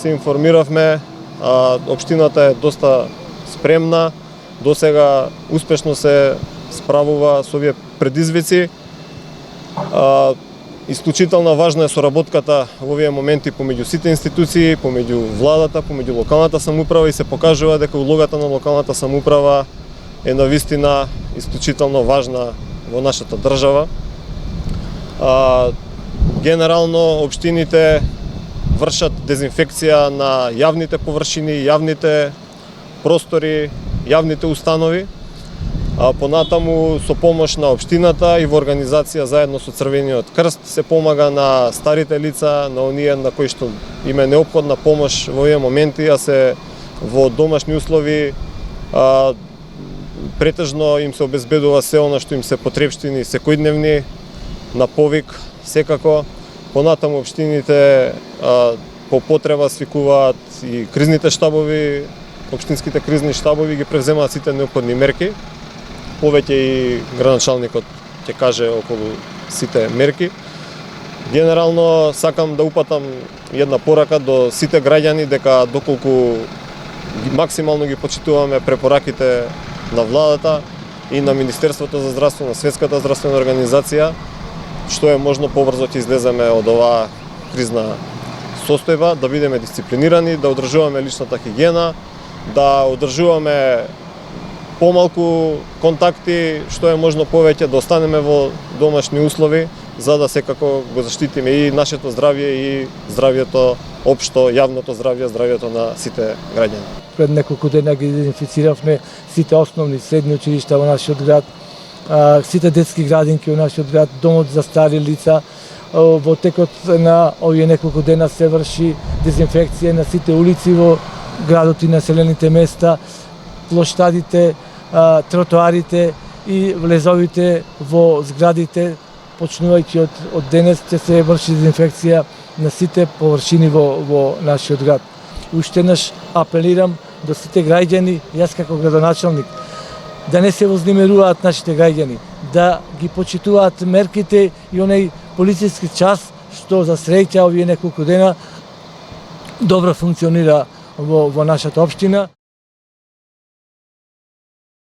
се информиравме, општината е доста спремна, досега успешно се справува со овие предизвици. Исклучително важна е соработката во овие моменти помеѓу сите институции, помеѓу владата, помеѓу локалната самоуправа и се покажува дека улогата на локалната самоуправа е навистина исклучително важна во нашата држава. Генерално општините вршат дезинфекција на јавните површини, јавните простори, јавните установи. Понатаму со помош на општината и во организација заедно со Црвениот крст се помага на старите лица, на оние на кои што им е неопходна помош во овие моменти, а се во домашни услови, претежно им се обезбедува се она што им се потрепштини секојдневни, на повик секако. Понатаму општините по потреба свикуваат и кризните штабови, општинските кризни штабови ги превземаат сите неопходни мерки. Повеќе и градоначалникот ќе каже околу сите мерки. Генерално сакам да упатам една порака до сите граѓани дека доколку максимално ги почитуваме препораките на владата и на Министерството за здравство, на Светската здравствена организација, што е можно побрзо ќе излеземе од оваа кризна состојба, да бидеме дисциплинирани, да одржуваме личната хигиена, да одржуваме помалку контакти, што е можно повеќе, да останеме во домашни услови, за да секако го заштитиме и нашето здравје и здравјето општо, јавното здравје, здравјето на сите граѓани. Пред неколку дена ги идентифициравме сите основни средни училишта во нашиот град, сите детски градинки во нашиот град, домот за стари лица. Во текот на овие неколку дена се врши дезинфекција на сите улици во градот и населените места, плоштадите, тротоарите и влезовите во зградите. Почнувајќи од денес ќе се врши дезинфекција на сите површини во нашиот град. Уште еднаш апелирам до сите граѓани, јас како градоначалник, да не се вознемируваат нашите граѓани, да ги почитуваат мерките и оној полициски час што за среќа овие неколку дена добро функционира во нашата општина.